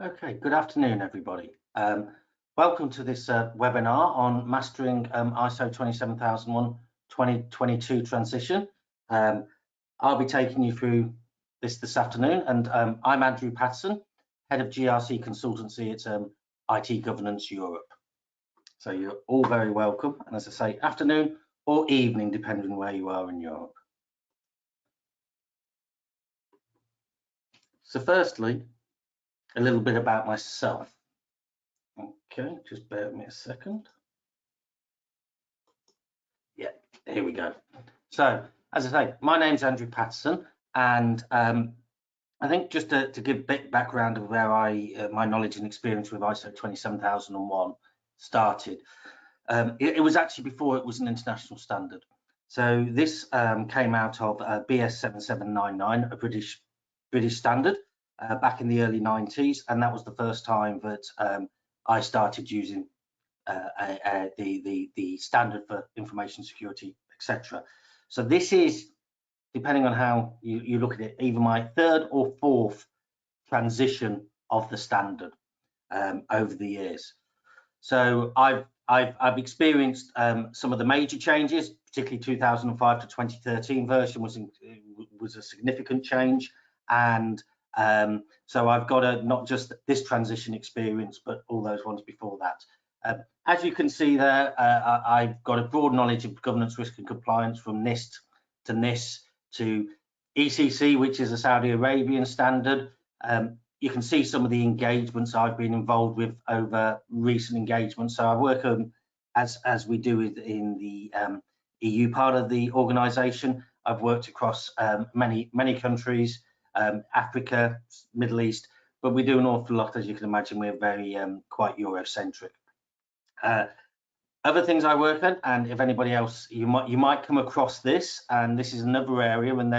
Okay, good afternoon, everybody. Welcome to this webinar on mastering ISO 27001 2022 transition. I'll be taking you through this afternoon, and I'm Andrew Patterson, Head of GRC Consultancy at IT Governance Europe. So you're all very welcome, and as I say, afternoon or evening, depending on where you are in Europe. So firstly, a little bit about myself. Okay, just bear with me a second. Yeah, here we go. So, as I say, my name's Andrew Patterson, and I think just to give a bit background of where my knowledge and experience with ISO 27001 started, it was actually before it was an international standard. So this came out of BS 7799, a British standard, back in the early 90s, and that was the first time that I started using the standard for information security, etc. So this is, depending on how you look at it, either my third or fourth transition of the standard over the years. So I've experienced some of the major changes, particularly 2005 to 2013 version was a significant change, and so I've got not just this transition experience, but all those ones before that. As you can see there, I've got a broad knowledge of governance, risk and compliance from NIST to NIS to ECC, which is a Saudi Arabian standard. You can see some of the engagements I've been involved with over recent engagements. So I work as we do in the EU part of the organisation. I've worked across many countries, Africa, Middle East, but we do an awful lot, as you can imagine. We're very quite Eurocentric. Other things I work on, and if anybody else, you might come across this, and this is another area when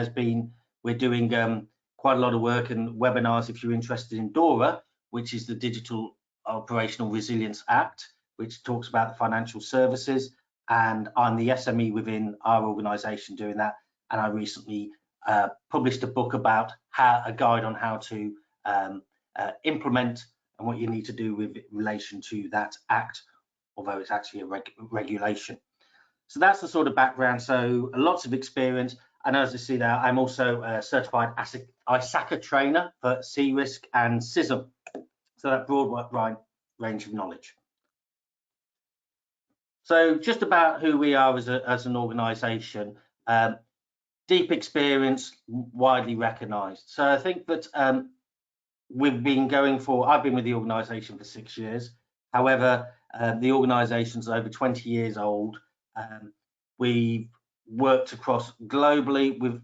we're doing quite a lot of work and webinars if you're interested in DORA, which is the Digital Operational Resilience Act, which talks about the financial services, and I'm the SME within our organisation doing that, and I recently published a book about a guide on how to implement and what you need to do with relation to that act, although it's actually a regulation. So that's the sort of background. So lots of experience. And as you see there, I'm also a certified ISACA trainer for CRISC and CISM. So that broad range of knowledge. So just about who we are as an organisation, deep experience, widely recognised. So I think that I've been with the organisation for 6 years. However, the organisation's over 20 years old. We've worked across globally with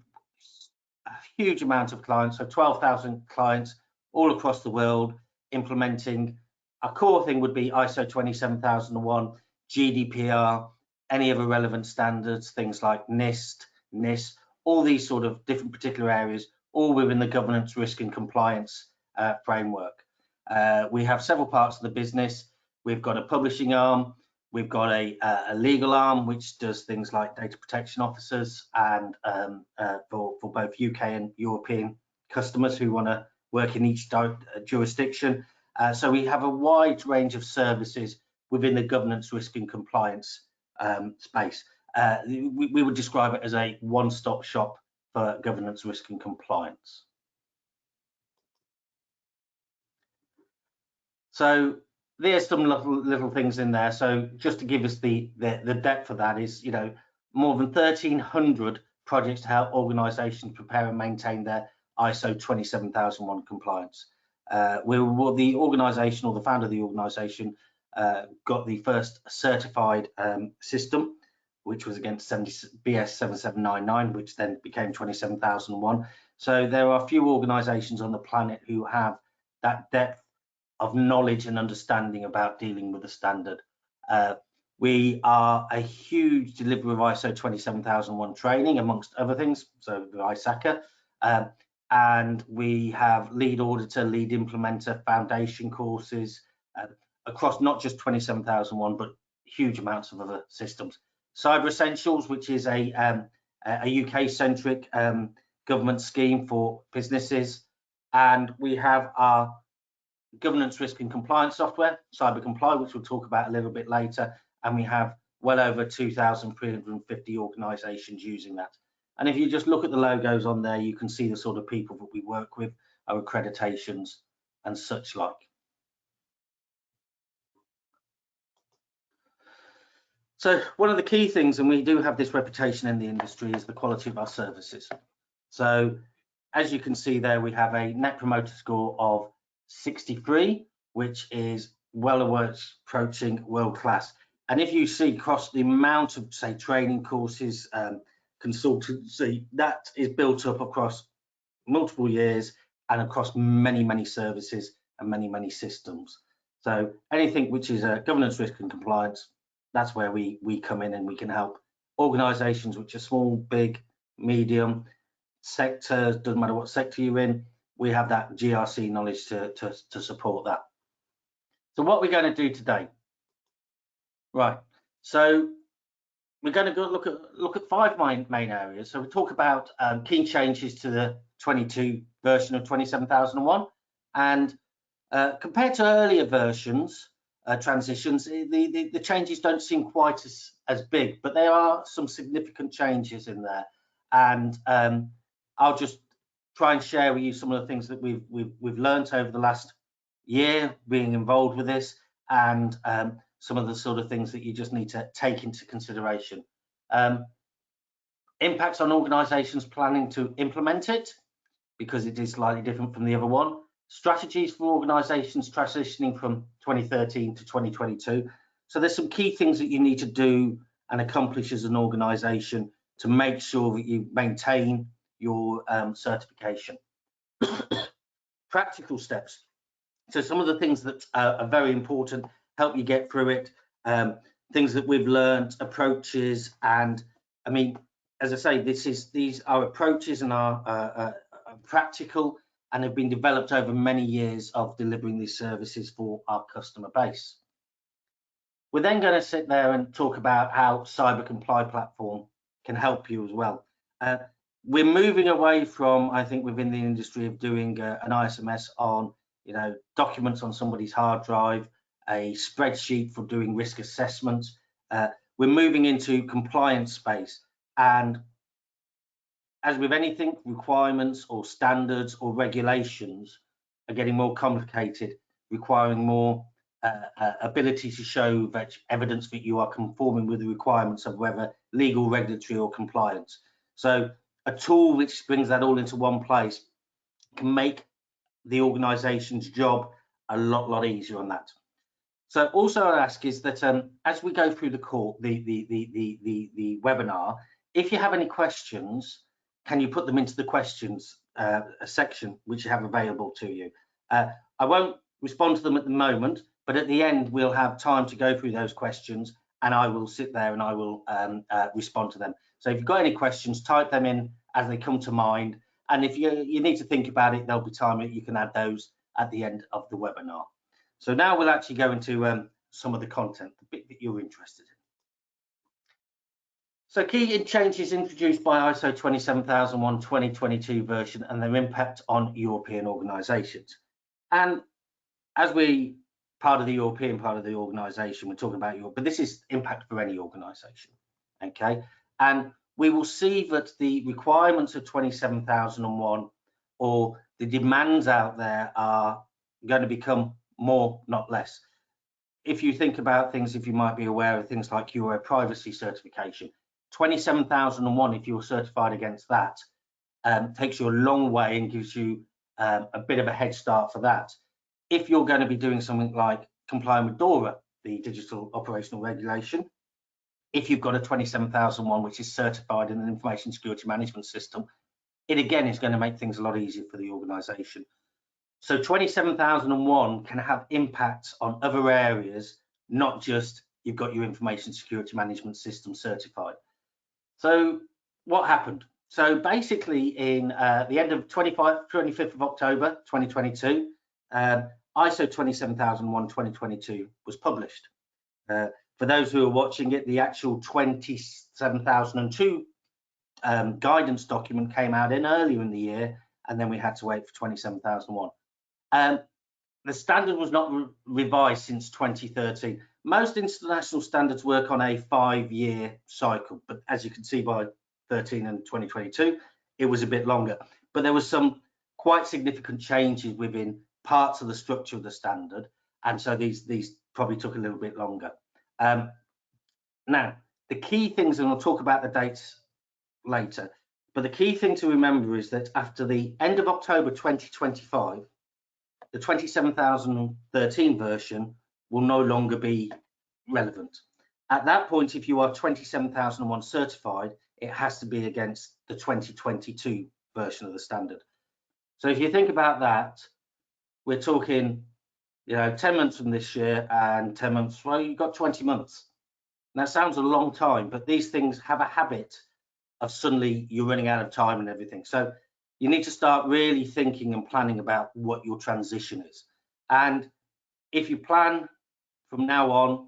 a huge amount of clients, so 12,000 clients all across the world, implementing. Our core thing would be ISO 27001, GDPR, any other relevant standards, things like NIST, NIS, all these sort of different particular areas, all within the governance, risk and compliance framework. We have several parts of the business. We've got a publishing arm, we've got a legal arm which does things like data protection officers and for both UK and European customers who want to work in each jurisdiction. So we have a wide range of services within the governance, risk and compliance space. We would describe it as a one-stop shop for governance, risk and compliance. So there's some little things in there. So just to give us the depth of that is, more than 1,300 projects to help organisations prepare and maintain their ISO 27001 compliance. The organisation, or the founder of the organisation, got the first certified system, which was against BS 7799, which then became 27001. So there are few organisations on the planet who have that depth of knowledge and understanding about dealing with the standard. We are a huge deliverer of ISO 27001 training, amongst other things, so the ISACA, and we have lead auditor, lead implementer, foundation courses across not just 27001, but huge amounts of other systems. Cyber Essentials, which is a UK-centric government scheme for businesses, and we have our governance, risk and compliance software, CyberComply, which we'll talk about a little bit later, and we have well over 2,350 organisations using that. And if you just look at the logos on there, you can see the sort of people that we work with, our accreditations and such like. So one of the key things, and we do have this reputation in the industry, is the quality of our services. So as you can see there, we have a Net Promoter Score of 63, which is well approaching world class. And if you see across the amount of, say, training courses, consultancy, that is built up across multiple years and across many, many services and many, many systems. So anything which is governance, risk and compliance, that's where we come in and we can help organisations which are small, big, medium, sectors, doesn't matter what sector you're in, we have that GRC knowledge to support that. So what we're going to do today, right, so we're going to go look at 5 main areas. So we talk about key changes to the 22 version of 27001, and compared to earlier versions, transitions, the changes don't seem quite as big, but there are some significant changes in there, and I'll just try and share with you some of the things that we've learned over the last year being involved with this, and some of the sort of things that you just need to take into consideration. Impacts on organisations planning to implement it, because it is slightly different from the other one. Strategies for organisations transitioning from 2013 to 2022. So there's some key things that you need to do and accomplish as an organisation to make sure that you maintain your certification. Practical steps. So some of the things that are very important, help you get through it, things that we've learned, approaches, and I mean, as I say, these are approaches and are practical and have been developed over many years of delivering these services for our customer base. We're then going to sit there and talk about how CyberComply platform can help you as well. We're moving away from, I think, within the industry of doing an ISMS on, you know, documents on somebody's hard drive, a spreadsheet for doing risk assessments. We're moving into compliance space, and as with anything, requirements or standards or regulations are getting more complicated, requiring more ability to show that evidence that you are conforming with the requirements of whether legal, regulatory or compliance. So a tool which brings that all into one place can make the organisation's job a lot easier on that. So also I ask is that as we go through the webinar, if you have any questions, can you put them into the questions section which you have available to you? I won't respond to them at the moment, but at the end we'll have time to go through those questions, and I will sit there and I will respond to them. So if you've got any questions, type them in as they come to mind, and if you need to think about it, there'll be time that you can add those at the end of the webinar. So now we'll actually go into some of the content, the bit that you're interested in. So key changes introduced by ISO 27001 2022 version and their impact on European organisations. And as we part of the European part of the organisation, we're talking about Europe, but this is impact for any organisation, okay? And we will see that the requirements of 27001 or the demands out there are going to become more, not less. If you think about things, if you might be aware of things like Euro privacy certification, 27001, if you're certified against that, takes you a long way and gives you a bit of a head start for that. If you're going to be doing something like complying with DORA, the Digital Operational Regulation, if you've got a 27001 which is certified in an information security management system, it again is going to make things a lot easier for the organisation. So 27001 can have impacts on other areas, not just you've got your information security management system certified. So what happened? So basically in the end of 25th of October 2022, ISO 27001 2022 was published. For those who are watching it, the actual 27002 guidance document came out in earlier in the year, and then we had to wait for 27001. the standard was not revised since 2013. Most international standards work on a 5-year cycle, but as you can see by 13 and 2022, it was a bit longer. But there was some quite significant changes within parts of the structure of the standard, and so these probably took a little bit longer. Now, the key things, and I'll talk about the dates later, but the key thing to remember is that after the end of October 2025, the 27013 version will no longer be relevant. At that point, if you are 27001 certified, it has to be against the 2022 version of the standard. So if you think about that, we're talking, 10 months from this year and 10 months, well, you've got 20 months. And that sounds a long time, but these things have a habit of suddenly you're running out of time and everything. So you need to start really thinking and planning about what your transition is. And if you plan from now on,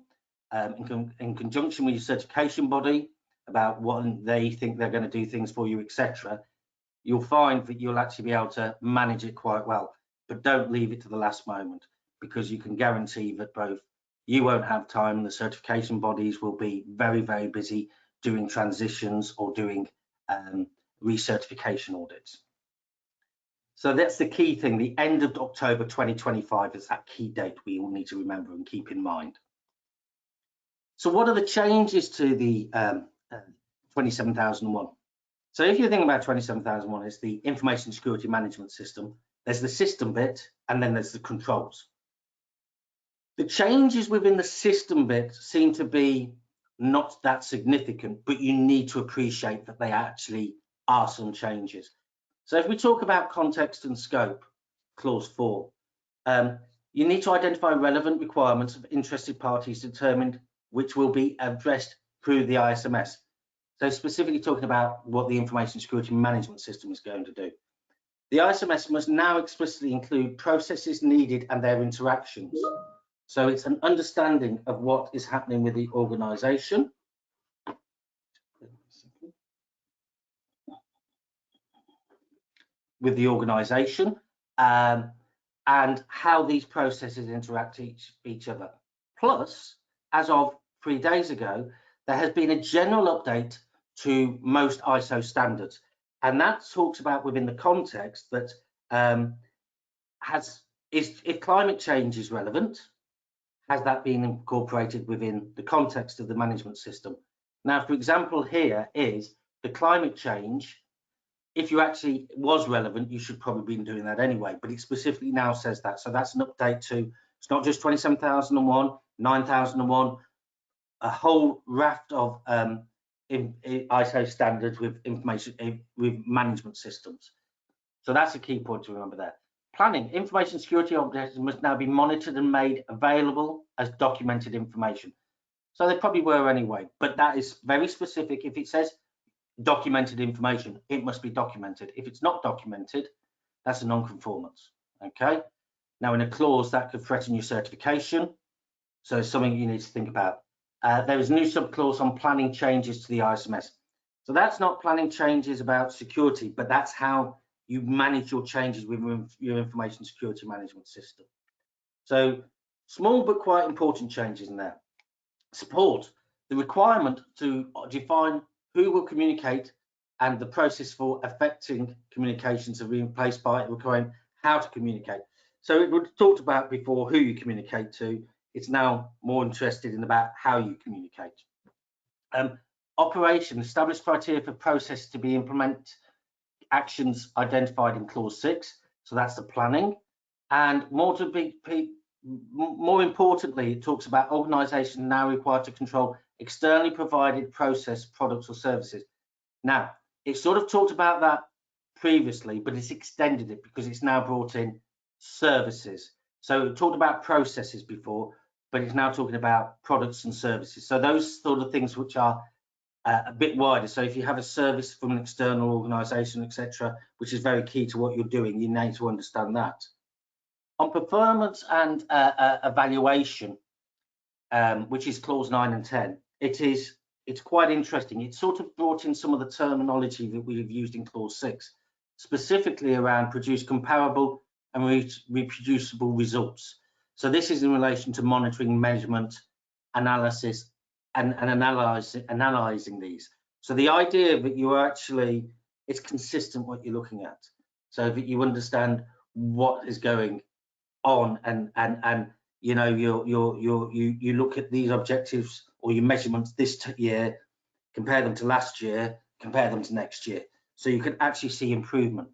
in conjunction with your certification body, about what they think they're going to do things for you, etc., you'll find that you'll actually be able to manage it quite well. But don't leave it to the last moment, because you can guarantee that both you won't have time, the certification bodies will be very, very busy doing transitions or doing recertification audits. So that's the key thing. The end of October 2025 is that key date we all need to remember and keep in mind. So what are the changes to the 27001? So if you think about 27001, it's the information security management system. There's the system bit, and then there's the controls. The changes within the system bit seem to be not that significant, but you need to appreciate that they actually are some changes. So if we talk about context and scope, clause 4, you need to identify relevant requirements of interested parties determined which will be addressed through the ISMS. So specifically talking about what the information security management system is going to do. The ISMS must now explicitly include processes needed and their interactions. So it's an understanding of what is happening with the organization. And how these processes interact each other. Plus, as of 3 days ago, there has been a general update to most ISO standards, and that talks about within the context that if climate change is relevant, has that been incorporated within the context of the management system? Now, for example, here is the climate change. If you actually was relevant, you should probably be doing that anyway, but it specifically now says that. So that's an update to, it's not just 27001, 9001, a whole raft of ISO standards with information, with management systems. So that's a key point to remember there. Planning, information security objectives must now be monitored and made available as documented information. So they probably were anyway, but that is very specific. If it says documented information, it must be documented. If it's not documented, that's a non-conformance. Okay. Now in a clause that could threaten your certification, so it's something you need to think about. There is a new subclause on planning changes to the ISMS. So that's not planning changes about security, but that's how you manage your changes with your information security management system. So small but quite important changes in there. Support, the requirement to define who will communicate and the process for affecting communications are replaced by requiring how to communicate. So it was talked about before who you communicate to. It's now more interested in about how you communicate. Operation, establish criteria for process to be implement actions identified in clause 6. So that's the planning. And more importantly, it talks about organisation now required to control externally provided process, products or services. Now, it sort of talked about that previously, but it's extended it because it's now brought in services. So it talked about processes before, but it's now talking about products and services. So those sort of things which are a bit wider. So if you have a service from an external organisation, etc., which is very key to what you're doing, you need to understand that. On performance and evaluation, which is clause 9 and 10, it's quite interesting. It's sort of brought in some of the terminology that we've used in clause 6, specifically around produce comparable and reproducible results. So this is in relation to monitoring, measurement, analysis, and analyzing these. So the idea that you actually, it's consistent what you're looking at, so that you understand what is going on, and you know, you look at these objectives or your measurements this year, compare them to last year, compare them to next year, so you can actually see improvement.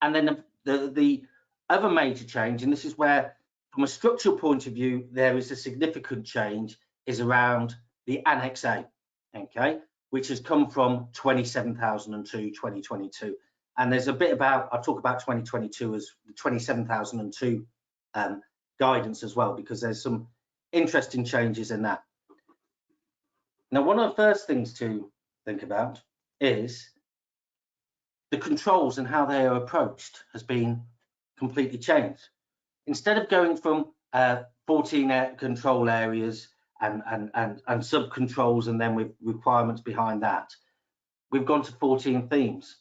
And then the other major change, and this is where from a structural point of view there is a significant change, is around the Annex A, okay, which has come from 27002 2022. And there's a bit about, I'll talk about 2022 as the 27002 guidance as well, because there's some interesting changes in that. Now, one of the first things to think about is the controls and how they are approached has been completely changed. Instead of going from 14 control areas and sub-controls and then with requirements behind that, we've gone to 14 themes.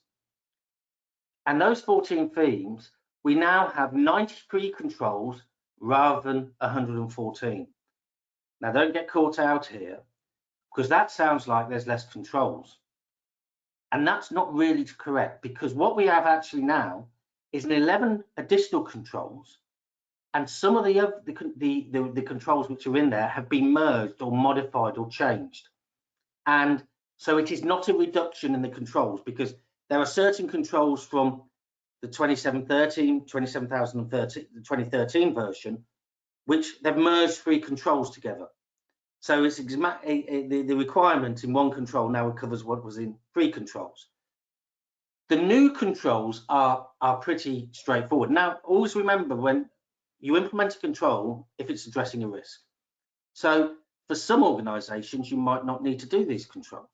And those 14 themes, we now have 93 controls rather than 114. Now, don't get caught out here, because that sounds like there's less controls. And that's not really correct, because what we have actually now is an 11 additional controls, and some of the controls which are in there have been merged or modified or changed. And so it is not a reduction in the controls, because there are certain controls from the 2013 the 2013 version, which they've merged 3 controls together. So it's the requirement in 1 control now covers what was in 3 controls. The new controls are pretty straightforward. Now, always remember, when you implement a control, if it's addressing a risk. So for some organizations, you might not need to do these controls.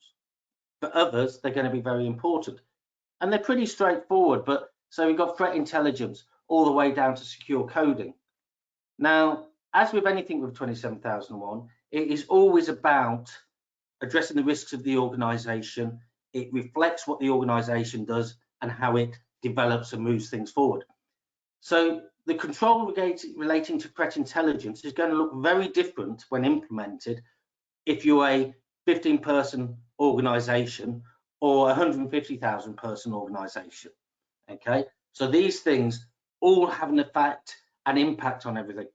For others, they're going to be very important. And they're pretty straightforward, but so we've got threat intelligence all the way down to secure coding. Now, as with anything with 27001, it is always about addressing the risks of the organization. It reflects what the organization does and how it develops and moves things forward. So the control relating to threat intelligence is going to look very different when implemented if you're a 15-person organization or a 150,000 person organization. Okay, so these things all have an effect and impact on everything.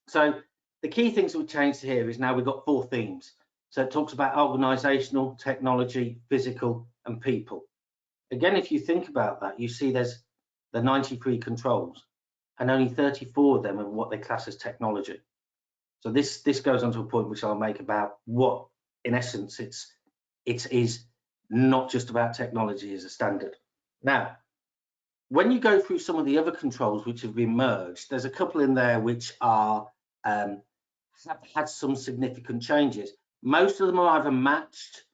So the key things that we've changed here is now we've got 4 themes. So it talks about organizational, technology, physical, and people. Again, if you think about that, you see there's the 93 controls, and only 34 of them are what they class as technology. So this goes on to a point which I'll make about what, in essence, it is not just about technology as a standard. Now, when you go through some of the other controls which have been merged, there's a couple in there which are have had some significant changes. Most of them are either matched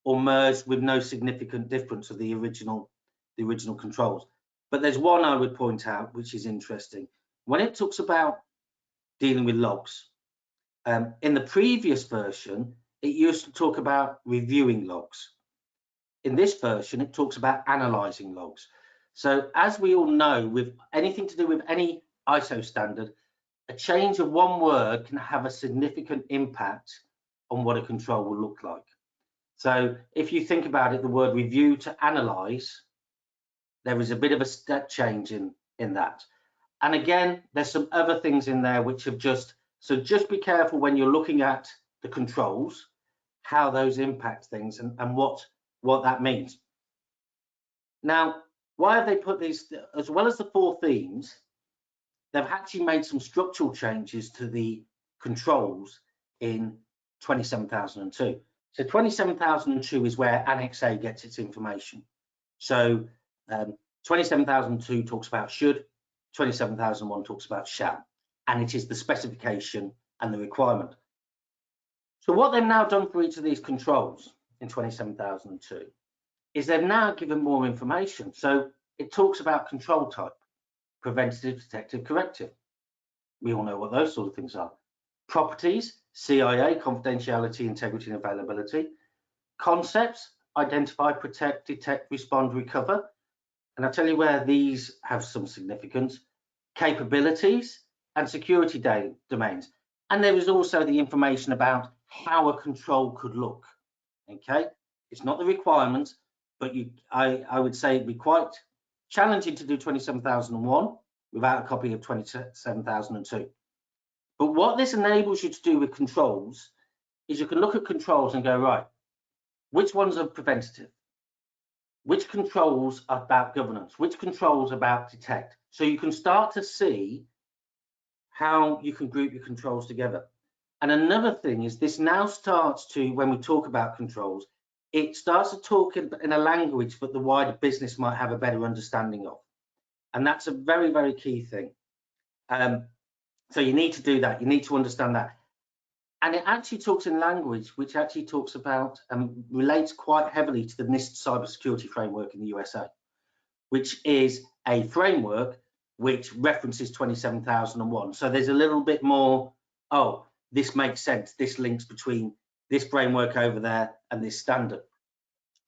or merged with no significant difference of the original controls. But there's one I would point out which is interesting. When it talks about dealing with logs, in the previous version, it used to talk about reviewing logs. In this version, it talks about analyzing logs. So as we all know, with anything to do with any ISO standard, a change of one word can have a significant impact on what a control will look like. So if you think about it, the word review to analyze, there is a bit of a step change in that. And again, there's some other things in there which have just be careful when you're looking at the controls, how those impact things and what that means. Now, why have they put these, as well as the 4 themes, they've actually made some structural changes to the controls in 27002. So 27002 is where Annex A gets its information. So 27002 talks about should, 27001 talks about shall, and it is the specification and the requirement. So what they've now done for each of these controls in 27002 is they've now given more information. So it talks about control type, preventative, detective, corrective. We all know what those sort of things are. Properties, CIA, confidentiality, integrity, and availability. Concepts, identify, protect, detect, respond, recover. And I'll tell you where these have some significance: capabilities and security domains. And there is also the information about how a control could look. Okay, it's not the requirement, but I would say it'd be quite challenging to do 27001 without a copy of 27002. But what this enables you to do with controls is you can look at controls and go, right, which ones are preventative? Which controls are about governance? Which controls are about detect? So you can start to see how you can group your controls together. And another thing is this now starts to, when we talk about controls, it starts to talk in a language that the wider business might have a better understanding of. And that's a very, very key thing. So you need to do that. You need to understand that. And it actually talks in language which actually talks about and relates quite heavily to the NIST cybersecurity framework in the USA, which is a framework which references 27001. So there's a little bit more, oh, this makes sense. This links between this framework over there and this standard.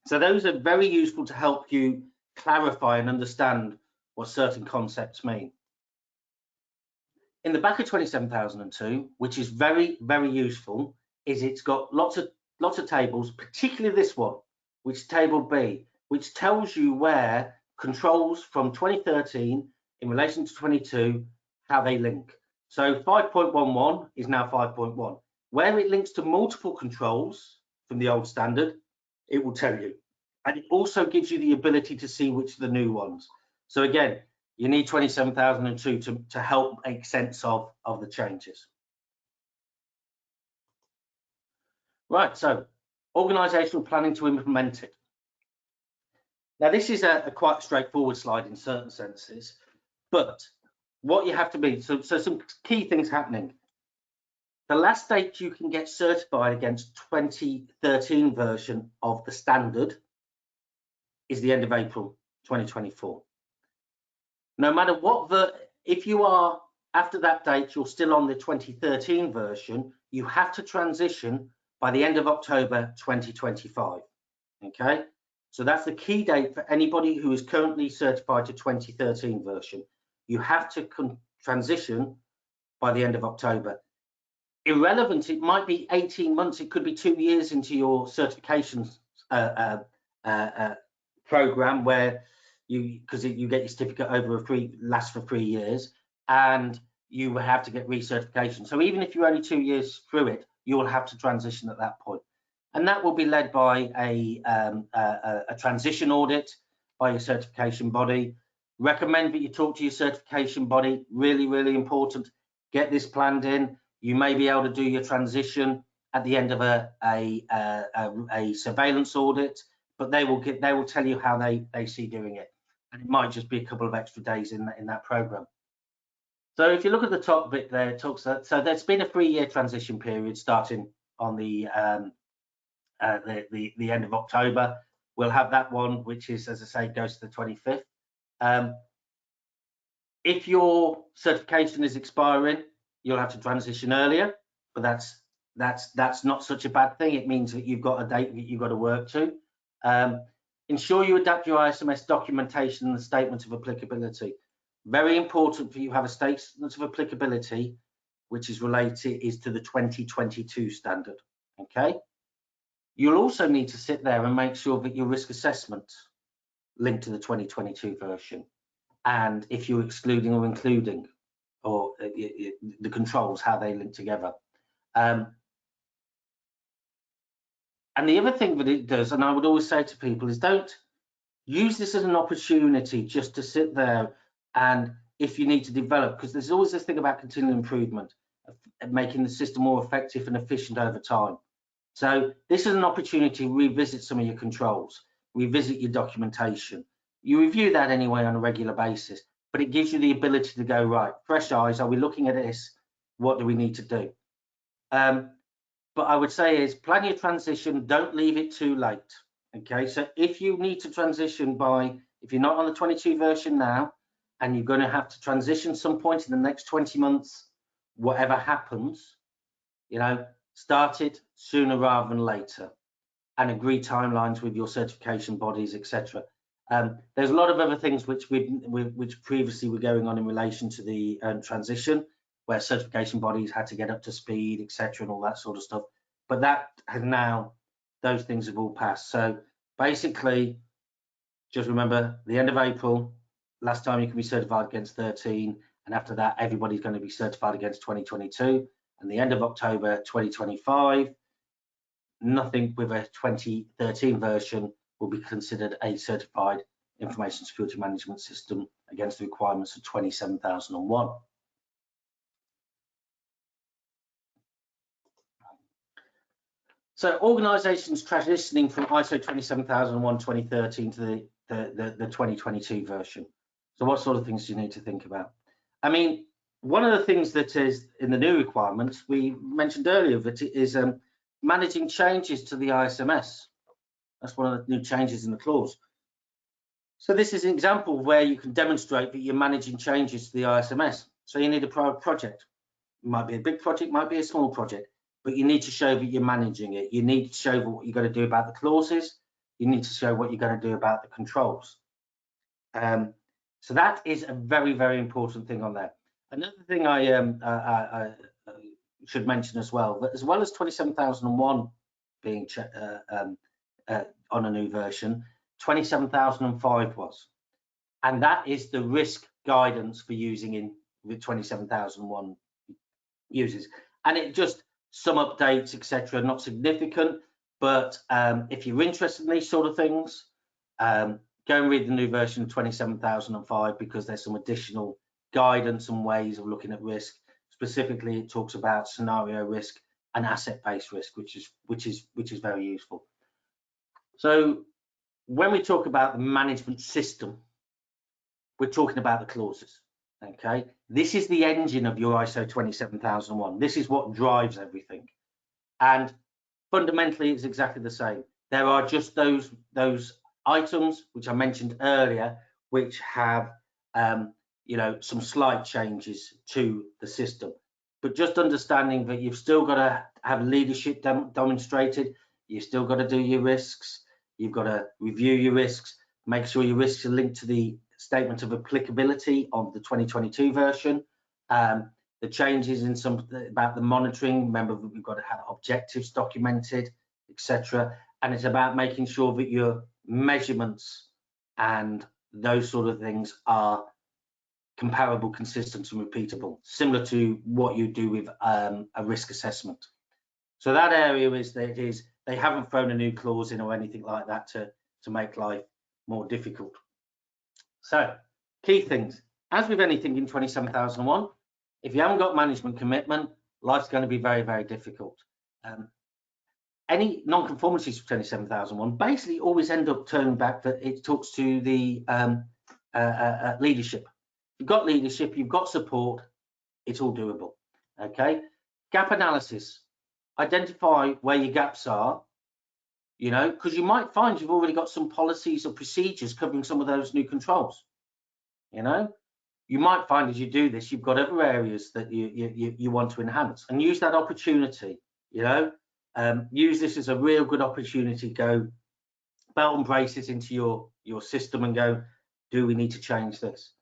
So those are very useful to help you clarify and understand what certain concepts mean. In the back of 27002, which is very, very useful, is it's got lots of tables, particularly this one, which is table B, which tells you where controls from 2013 in relation to 22, how they link. So 5.11 is now 5.1. Where it links to multiple controls from the old standard, it will tell you. And it also gives you the ability to see which are the new ones. So again, you need 27002 to help make sense of the changes. Right, so organizational planning to implement it. Now, this is a quite straightforward slide in certain senses, but what you have to be, so some key things happening. The last date you can get certified against 2013 version of the standard is the end of April 2024. No matter what, if you are after that date, you're still on the 2013 version, you have to transition by the end of October 2025. Okay, so that's the key date for anybody who is currently certified to 2013 version. You have to transition by the end of October. Irrelevant, it might be 18 months, it could be 2 years into your certification program where because you get your certificate over lasts for 3 years, and you have to get recertification. So even if you're only 2 years through it, you will have to transition at that point, and that will be led by a transition audit by your certification body. Recommend that you talk to your certification body. Really, really important. Get this planned in. You may be able to do your transition at the end of a surveillance audit, but they will tell you how they see doing it. And it might just be a couple of extra days in that program. So if you look at the top bit there, it talks that, so there's been a 3-year transition period starting on the end of October. We'll have that one, which is, as I say, goes to the 25th. If your certification is expiring, you'll have to transition earlier, but that's not such a bad thing. It means that you've got a date that you've got to work to. Ensure you adapt your ISMS documentation and the statement of applicability. Very important for you to have a statement of applicability which is related to the 2022 standard. Okay. You'll also need to sit there and make sure that your risk assessment linked to the 2022 version, and if you're excluding or including, or the controls, how they link together. And the other thing that it does, and I would always say to people, is don't use this as an opportunity just to sit there and if you need to develop, because there's always this thing about continual improvement, making the system more effective and efficient over time. So this is an opportunity to revisit some of your controls, revisit your documentation. You review that anyway on a regular basis, but it gives you the ability to go, right, fresh eyes, are we looking at this? What do we need to do? But I would say is plan your transition, don't leave it too late. Okay, so if you need to transition if you're not on the 22 version now, and you're going to have to transition some point in the next 20 months, whatever happens, start it sooner rather than later, and agree timelines with your certification bodies, etc. There's a lot of other things which previously were going on in relation to the transition, where certification bodies had to get up to speed, etc., and all that sort of stuff. But that has now, those things have all passed. So basically, just remember the end of April, last time you can be certified against 13, and after that, everybody's going to be certified against 2022. And the end of October 2025, nothing with a 2013 version will be considered a certified information security management system against the requirements of 27001. So organizations transitioning from ISO 27001 2013 to the 2022 version. So what sort of things do you need to think about? I mean, one of the things that is in the new requirements, we mentioned earlier, that it is managing changes to the ISMS. That's one of the new changes in the clause. So this is an example where you can demonstrate that you're managing changes to the ISMS. So you need a project. It might be a big project, might be a small project, but you need to show that you're managing it. You need to show what you're going to do about the clauses. You need to show what you're going to do about the controls. So that is a very, very important thing on there. Another thing I should mention as well, that as well as 27001 being on a new version, 27005 was, and that is the risk guidance for using in the 27001 uses, and it just some updates, etc., not significant, but if you're interested in these sort of things, go and read the new version of 27005, because there's some additional guidance and ways of looking at risk. Specifically, it talks about scenario risk and asset-based risk, which is very useful. So when we talk about the management system, we're talking about the clauses. Okay, this is the engine of your ISO 27001. This is what drives everything, and fundamentally it's exactly the same. There are just those items which I mentioned earlier, which have you know, some slight changes to the system, but just understanding that you've still got to have leadership demonstrated. You've still got to do your risks. You've got to review your risks, make sure your risks are linked to the statement of applicability of the 2022 version. The changes in some about the monitoring, remember that we've got to have objectives documented, etc. And it's about making sure that your measurements and those sort of things are comparable, consistent and repeatable, similar to what you do with a risk assessment. So that area is that they haven't thrown a new clause in or anything like that to make life more difficult. So key things, as with anything in 27001, if you haven't got management commitment, life's going to be very, very difficult. Any non-conformances to 27001 basically always end up turning back that it talks to the leadership. You've got leadership, you've got support, it's all doable. Okay, gap analysis, identify where your gaps are, you know, because you might find you've already got some policies or procedures covering some of those new controls. You know, you might find as you do this, you've got other areas that you want to enhance, and use that opportunity. You know, use this as a real good opportunity. Go belt and braces into your system and go, do we need to change this?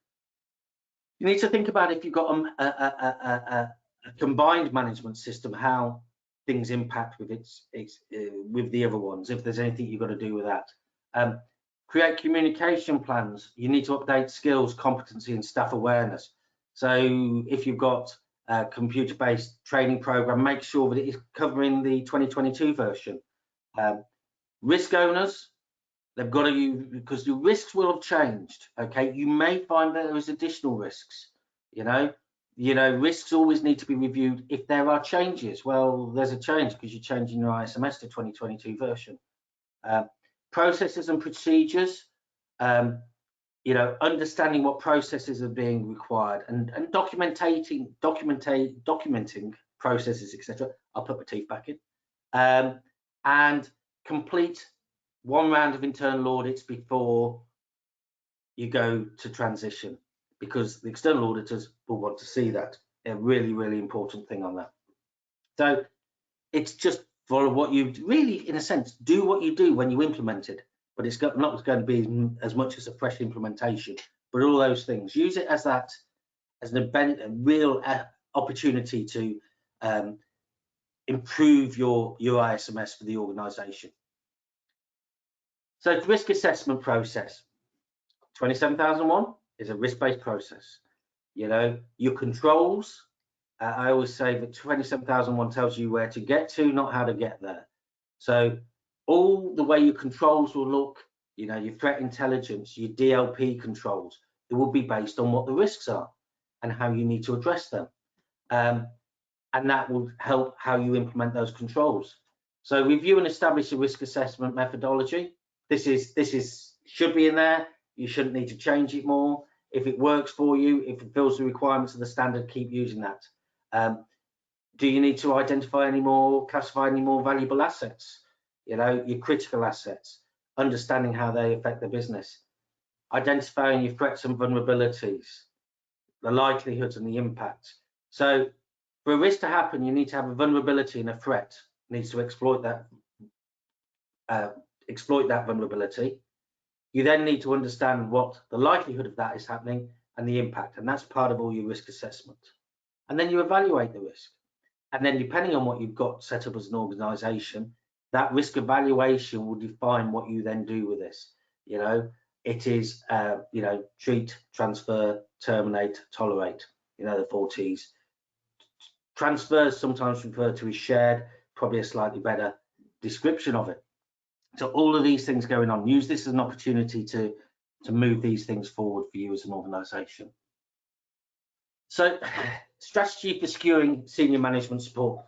You need to think about if you've got a combined management system, how things impact with with the other ones, if there's anything you've got to do with that. Create communication plans. You need to update skills, competency and staff awareness. So if you've got a computer-based training program, make sure that it is covering the 2022 version. Risk owners, they've got to, because the risks will have changed. Okay, you may find that there is additional risks. You know, risks always need to be reviewed. If there are changes, well, there's a change because you're changing your ISMS to 2022 version. Processes and procedures, you know, understanding what processes are being required and documenting processes, etc. I'll put my teeth back in, and complete one round of internal audits before you go to transition, because the external auditors will want to see that. A really, really important thing on that. So it's just for what you really, in a sense, do what you do when you implement it. but it's not going to be as much as a fresh implementation. But all those things, use it as that, as an event, a real opportunity to improve your ISMS for the organisation. So the risk assessment process, 27001 is a risk-based process. You know, your controls, I always say that 27001 tells you where to get to, not how to get there. So all the way your controls will look, you know, your threat intelligence, your DLP controls, it will be based on what the risks are and how you need to address them. And that will help how you implement those controls. So review and establish a risk assessment methodology. This should be in there. You shouldn't need to change it more. If it works for you, if it fills the requirements of the standard, keep using that. Do you need to identify any more, classify any more valuable assets? You know, your critical assets, understanding how they affect the business, identifying your threats and vulnerabilities, the likelihoods and the impact. So for a risk to happen, you need to have a vulnerability and a threat. It needs to exploit that vulnerability. You then need to understand what the likelihood of that is happening and the impact, and that's part of all your risk assessment. And then you evaluate the risk. And then depending on what you've got set up as an organisation, that risk evaluation will define what you then do with this. You know, it is, you know, treat, transfer, terminate, tolerate, you know, the 4 T's. Transfers sometimes referred to as shared, probably a slightly better description of it. So all of these things going on, use this as an opportunity to move these things forward for you as an organisation. So strategy for securing senior management support.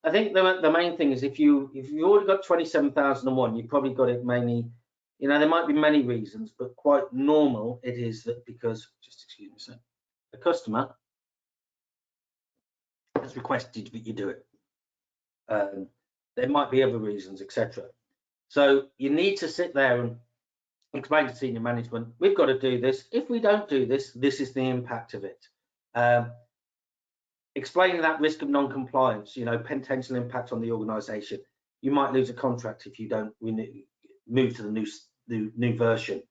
I think the main thing is if you've already got 27001, you've probably got it mainly, you know, there might be many reasons, but quite normal it is that because, just excuse me a second, the customer has requested that you do it. There might be other reasons, etc. So you need to sit there and explain to senior management, we've got to do this. If we don't do this, this is the impact of it. Explaining that risk of non-compliance, you know, potential impact on the organisation. You might lose a contract if you don't move to the new version.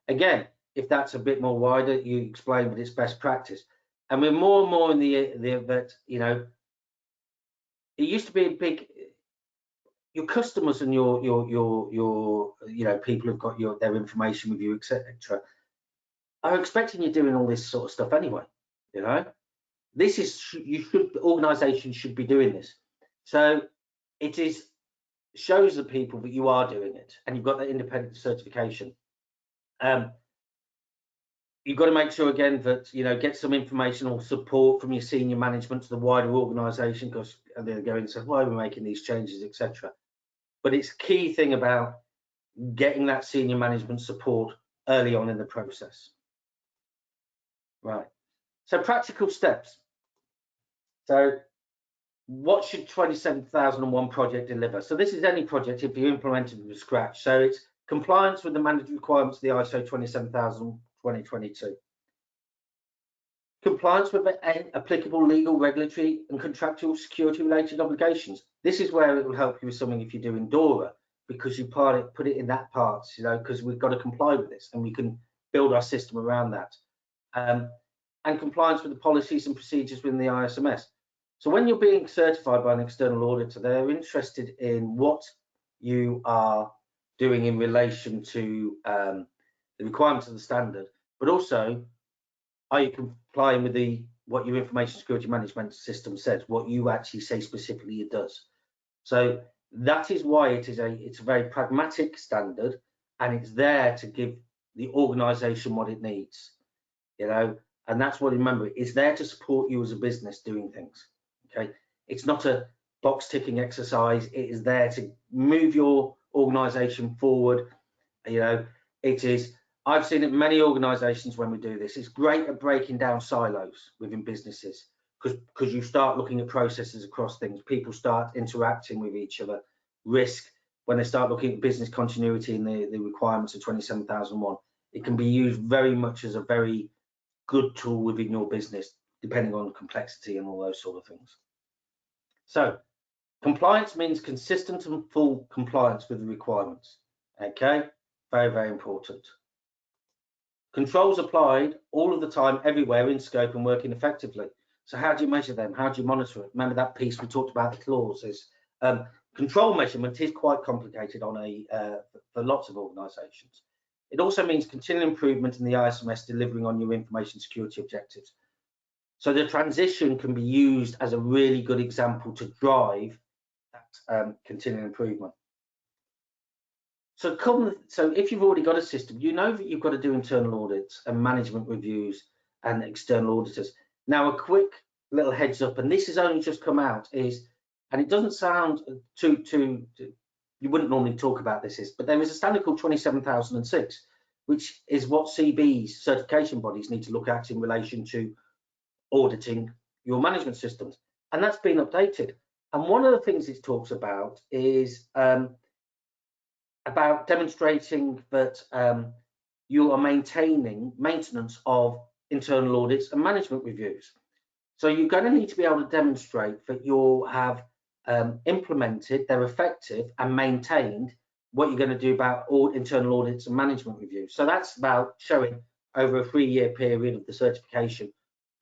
Again, if that's a bit more wider, you explain that it's best practice. And we're more and more in the that, you know, it used to be a big, your customers and your you know, people who've got their information with you, etc., are expecting you doing all this sort of stuff anyway. You know, this is, organisations should be doing this. So it shows the people that you are doing it, and you've got that independent certification. You've got to make sure again that, you know, get some information or support from your senior management to the wider organisation, because they're going and say, why are we making these changes, etc. But it's a key thing about getting that senior management support early on in the process. Right. So practical steps. So what should 27001 project deliver? So this is any project if you implement it from scratch. So it's compliance with the mandatory requirements of the ISO 27000:2022. Compliance with applicable legal, regulatory and contractual security related obligations. This is where it will help you with something if you're doing DORA, because you put it in that part, you know, because we've got to comply with this and we can build our system around that. And compliance with the policies and procedures within the ISMS. So when you're being certified by an external auditor, they're interested in what you are doing in relation to the requirements of the standard, but also, are you complying with what your information security management system says, what you actually say specifically it does. So that is why it's a very pragmatic standard, and it's there to give the organisation what it needs, you know, and that's what, remember, it's there to support you as a business doing things. Okay, it's not a box ticking exercise. It is there to move your organisation forward. You know, it is. I've seen it in many organisations when we do this. It's great at breaking down silos within businesses, because you start looking at processes across things. People start interacting with each other. Risk, when they start looking at business continuity and the requirements of 27001, it can be used very much as a very good tool within your business, depending on complexity and all those sort of things. So compliance means consistent and full compliance with the requirements. Okay, very, very important. Controls applied all of the time, everywhere, in scope and working effectively. So how do you measure them? How do you monitor it? Remember that piece we talked about, the clauses. Control measurement is quite complicated on for lots of organisations. It also means continual improvement in the ISMS delivering on your information security objectives. So the transition can be used as a really good example to drive that continual improvement. So if you've already got a system, you know that you've got to do internal audits and management reviews and external auditors. Now, a quick little heads up, and this has only just come out, and it doesn't sound too you wouldn't normally talk about this, but there is a standard called 27006, which is what CB's certification bodies need to look at in relation to auditing your management systems, and that's been updated. And one of the things it talks about is about demonstrating that you are maintaining maintenance of internal audits and management reviews. So you're going to need to be able to demonstrate that you have implemented, they're effective and maintained what you're going to do about internal audits and management reviews. So that's about showing over a 3-year period of the certification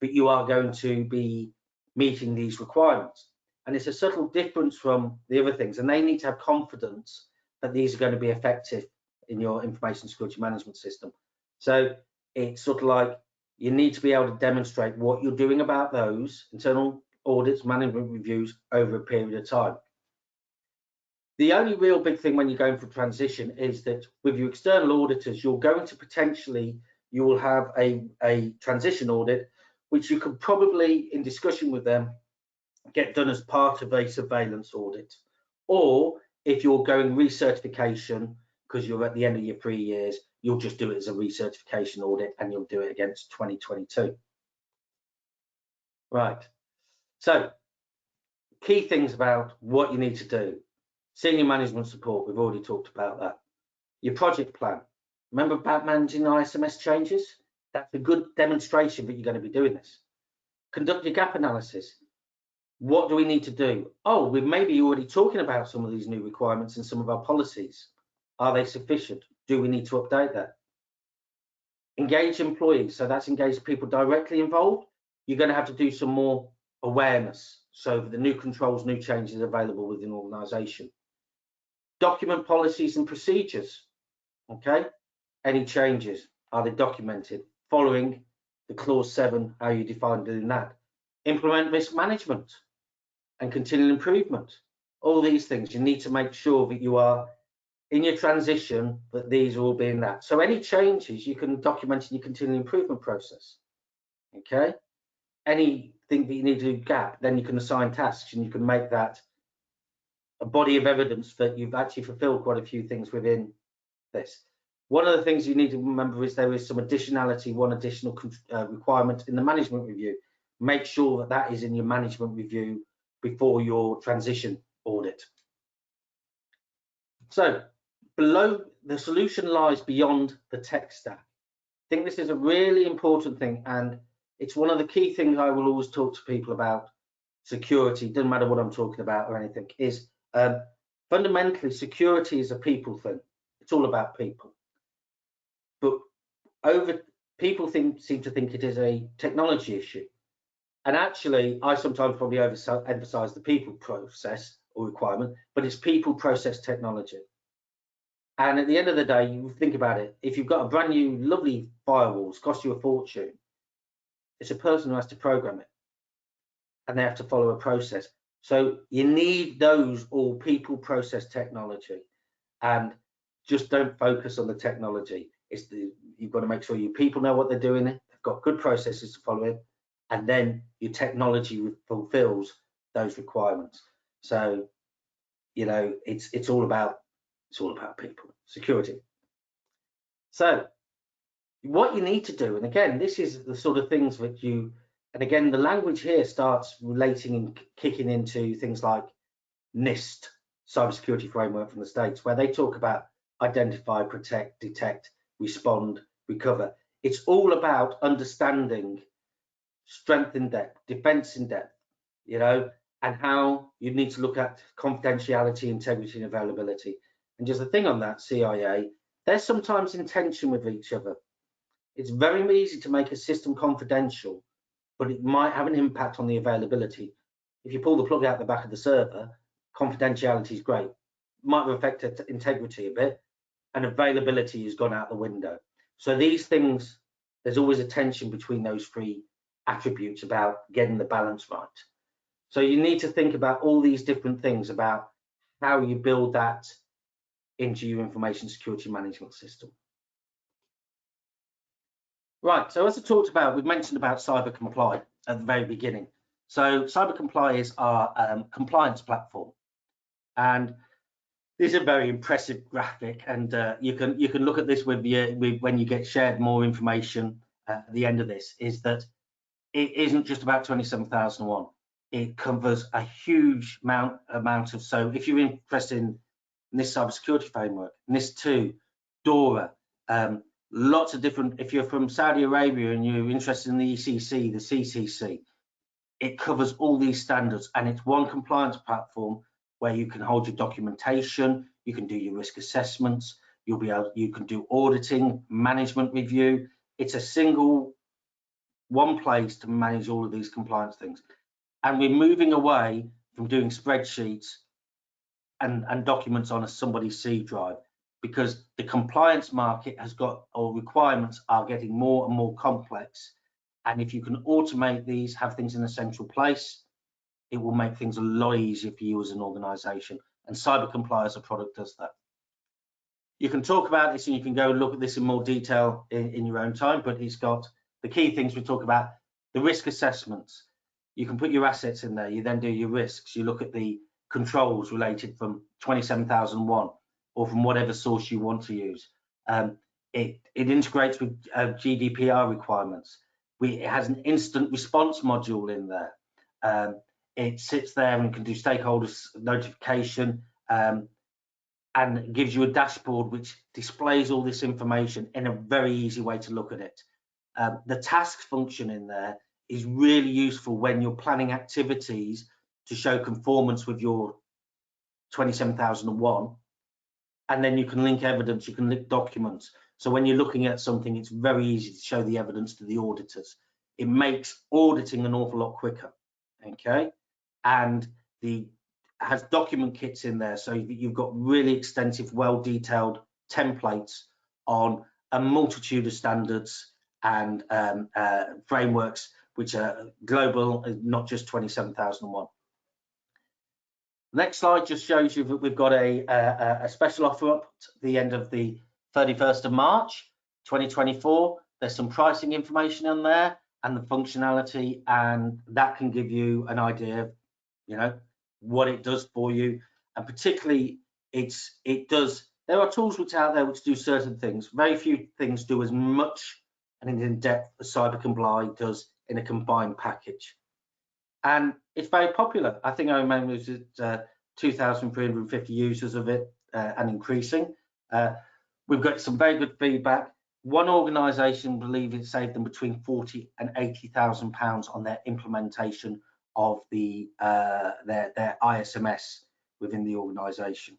that you are going to be meeting these requirements. And it's a subtle difference from the other things, and they need to have confidence that these are going to be effective in your information security management system. So it's sort of like you need to be able to demonstrate what you're doing about those internal audits, management reviews over a period of time. The only real big thing when you're going for transition is that with your external auditors, you're going to potentially, you will have a transition audit, which you could probably, in discussion with them, get done as part of a surveillance audit. Or if you're going recertification, because you're at the end of your 3 years, you'll just do it as a recertification audit and you'll do it against 2022. Right. So key things about what you need to do. Senior management support, we've already talked about that. Your project plan. Remember about managing ISMS changes? That's a good demonstration that you're going to be doing this. Conduct your gap analysis. What do we need to do? Oh, we may be already talking about some of these new requirements in some of our policies. Are they sufficient? Do we need to update that? Engage employees. So that's engage people directly involved. You're going to have to do some more awareness. So the new controls, new changes available within an organisation. Document policies and procedures. Okay. Any changes? Are they documented? Following the clause 7, how you define doing that. Implement risk management and continual improvement. All these things, you need to make sure that you are in your transition, that these are all being that. So any changes you can document in your continual improvement process. Okay. Anything that you need to do gap, then you can assign tasks and you can make that a body of evidence that you've actually fulfilled quite a few things within this. One of the things you need to remember is there is some additionality, one additional requirement in the management review. Make sure that that is in your management review before your transition audit. So below, the solution lies beyond the tech stack. I think this is a really important thing, and it's one of the key things I will always talk to people about security. Doesn't matter what I'm talking about or anything, is fundamentally security is a people thing. It's all about people. But people seem to think it is a technology issue. And actually, I sometimes probably overemphasize the people process or requirement, but it's people, process, technology. And at the end of the day, you think about it, if you've got a brand new, lovely firewalls, cost you a fortune, it's a person who has to program it. And they have to follow a process. So you need those all people, process, technology. And just don't focus on the technology. You've got to make sure your people know what they're doing. They've got good processes to follow it. And then your technology fulfills those requirements. So, you know, it's all about people, security. So what you need to do, and again, this is the sort of things that and again, the language here starts relating and kicking into things like NIST, cybersecurity framework from the States, where they talk about identify, protect, detect, respond, recover. It's all about understanding strength in depth, defense in depth, you know, and how you need to look at confidentiality, integrity, and availability. And just the thing on that, CIA, they're sometimes in tension with each other. It's very easy to make a system confidential, but it might have an impact on the availability. If you pull the plug out the back of the server, confidentiality is great. Might affect integrity a bit, and availability has gone out the window. So these things, there's always a tension between those three attributes about getting the balance right. So you need to think about all these different things about how you build that into your information security management system. Right, so as I talked about, we've mentioned about CyberComply at the very beginning. So CyberComply is our compliance platform, and this is a very impressive graphic, and you can look at this with when you get shared more information at the end of this. Is that it isn't just about 27001. It covers a huge amount of. So if you're interested in NIST cybersecurity framework, NIST2, DORA, lots of different. If you're from Saudi Arabia and you're interested in the ECC, the CCC, it covers all these standards, and it's one compliance platform where you can hold your documentation, you can do your risk assessments, you can do auditing, management review. It's a single one place to manage all of these compliance things. And we're moving away from doing spreadsheets and documents on somebody's C drive, because the compliance market has got, or requirements are getting more and more complex. And if you can automate these, have things in a central place, it will make things a lot easier for you as an organization. And CyberComply as a product does that. You can talk about this and you can go and look at this in more detail in your own time, but it's got the key things we talk about: the risk assessments. You can put your assets in there, you then do your risks, you look at the controls related from 27001 or from whatever source you want to use. It integrates with GDPR requirements. It has an instant response module in there. It sits there and can do stakeholders notification, and gives you a dashboard which displays all this information in a very easy way to look at it. The tasks function in there is really useful when you're planning activities to show conformance with your 27001, and then you can link evidence, you can link documents. So when you're looking at something, it's very easy to show the evidence to the auditors. It makes auditing an awful lot quicker, okay? And has document kits in there, so you've got really extensive, well-detailed templates on a multitude of standards and frameworks which are global, not just 27001. Next slide just shows you that we've got a special offer up to the end of the 31st of March 2024. There's some pricing information in there and the functionality, and that can give you an idea of, you know, what it does for you. And particularly there are tools which are out there which do certain things. Very few things do as much and in depth as CyberComply does in a combined package. And it's very popular. I think I remember it was 2,350 users of it and increasing. We've got some very good feedback. One organisation believe it saved them between 40 and 80,000 pounds on their implementation of the their ISMS within the organisation.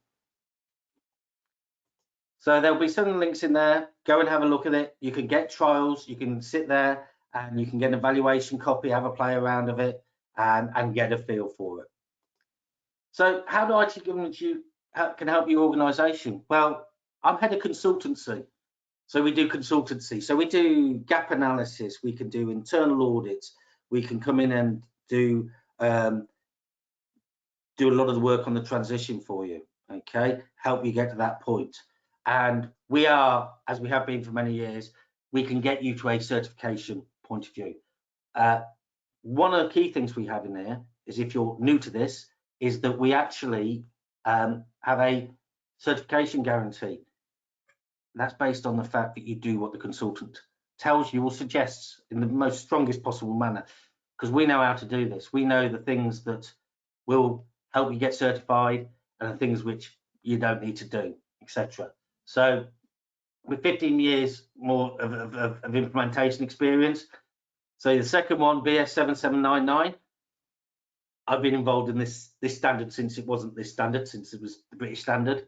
So there'll be some links in there. Go and have a look at it. You can get trials. You can sit there and you can get an evaluation copy, have a play around of it, and get a feel for it. So how do IT governance can help your organisation? Well, I'm head of consultancy. So we do consultancy. So we do gap analysis. We can do internal audits. We can come in and do a lot of the work on the transition for you. Okay, help you get to that point. And we are, as we have been for many years, we can get you to a certification point of view. One of the key things we have in there is, if you're new to this, is that we actually have a certification guarantee. That's based on the fact that you do what the consultant tells you or suggests in the most strongest possible manner, because we know how to do this. We know the things that will help you get certified and the things which you don't need to do, etc. So with 15 years more of implementation experience, so the second one, BS 7799, I've been involved in this standard since it wasn't this standard, since it was the British standard.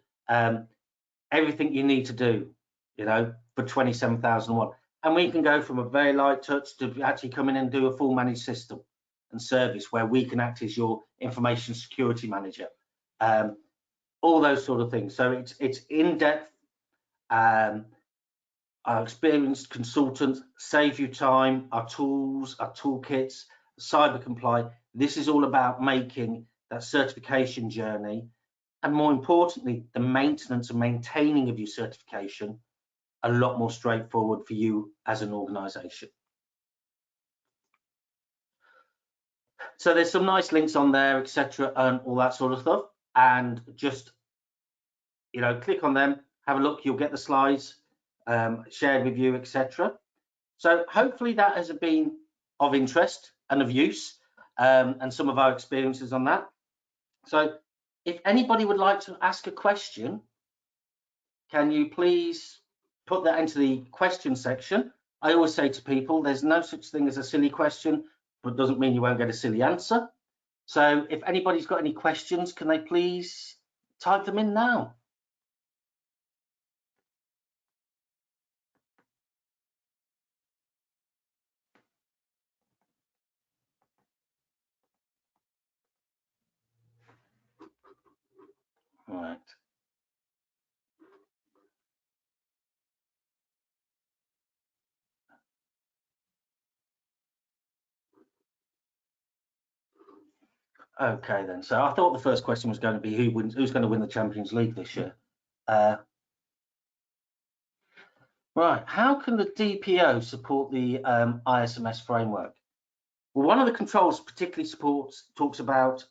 everything you need to do, for 27001. And we can go from a very light touch to actually come in and do a full managed system and service where we can act as your information security manager, all those sort of things. So it's in depth. Our experienced consultants save you time, our tools, our toolkits, cyber comply. This is all about making that certification journey, and more importantly, the maintenance and maintaining of your certification a lot more straightforward for you as an organization. So there's some nice links on there, etc., and all that sort of stuff. And just, click on them, have a look, you'll get the slides shared with you, etc. So hopefully that has been of interest and of use, and some of our experiences on that. So if anybody would like to ask a question, can you please put that into the question section? I always say to people, there's no such thing as a silly question, but doesn't mean you won't get a silly answer. So if anybody's got any questions, can they please type them in now? All right. Okay then. So I thought the first question was going to be who's going to win the Champions League this year. Right. How can the DPO support the ISMS framework? Well, one of the controls particularly talks about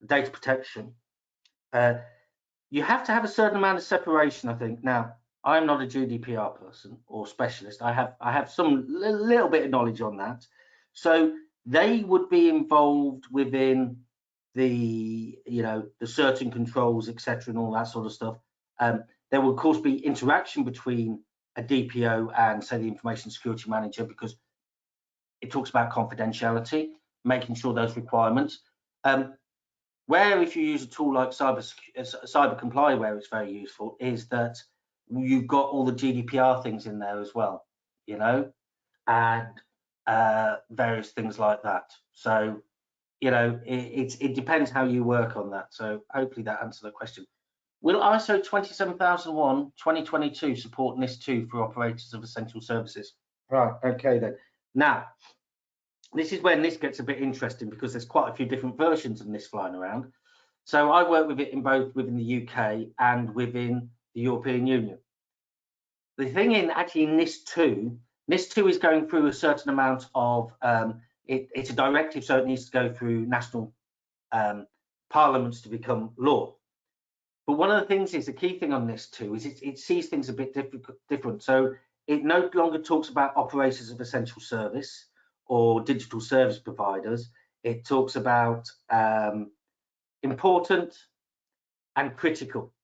data protection. You have to have a certain amount of separation, I think. Now, I'm not a GDPR person or specialist. I have some little bit of knowledge on that. So they would be involved within the certain controls, etc., and all that sort of stuff. There will of course be interaction between a DPO and, say, the information security manager, because it talks about confidentiality, making sure those requirements. Where if you use a tool like cyber comply, where it's very useful, is that you've got all the GDPR things in there as well, and various things like that. So, it depends how you work on that. So hopefully that answers the question. Will ISO 27001 2022 support NIS2 for operators of essential services? Right, okay then. Now, this is where NIS gets a bit interesting, because there's quite a few different versions of NIS flying around. So I work with it in both within the UK and within the European Union. The thing actually in NIS2 is going through a certain amount of, it's a directive, so it needs to go through national parliaments to become law. But one of the things is, the key thing on NIS2 is it sees things a bit different. So it no longer talks about operators of essential service or digital service providers. It talks about important and critical.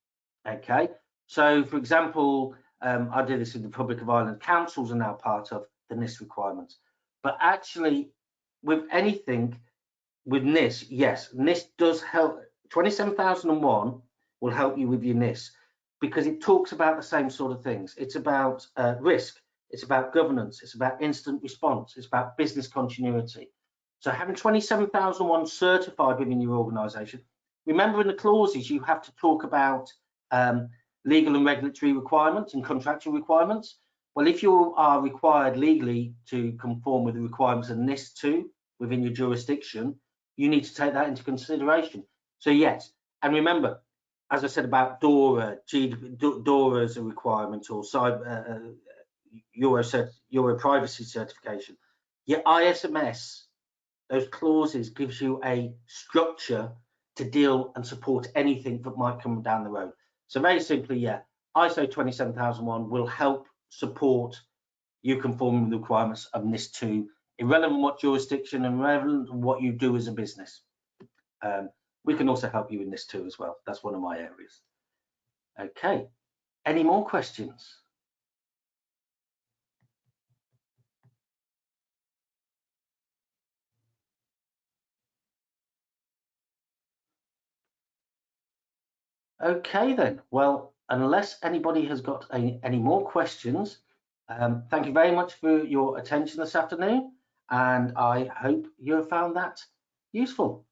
Okay, so for example, I did this in the Republic of Ireland. Councils are now part of the NIS requirements, but actually with anything with NIS, yes, NIS does help. 27001 will help you with your NIS, because it talks about the same sort of things. It's about risk, it's about governance, it's about instant response, it's about business continuity. So having 27001 certified within your organization, remember in the clauses you have to talk about legal and regulatory requirements and contractual requirements. Well, if you are required legally to conform with the requirements of NIS2 within your jurisdiction, you need to take that into consideration. So yes, and remember, as I said about DORA, DORA is a requirement, or cyber Euro privacy certification. Your ISMS, those clauses gives you a structure to deal and support anything that might come down the road. So very simply, yeah, ISO 27001 will help support you conforming with the requirements of NIS2, irrelevant what jurisdiction and irrelevant what you do as a business. We can also help you in NIS2 as well. That's one of my areas. Okay, any more questions? Okay then, well, unless anybody has got any more questions, thank you very much for your attention this afternoon, and I hope you have found that useful.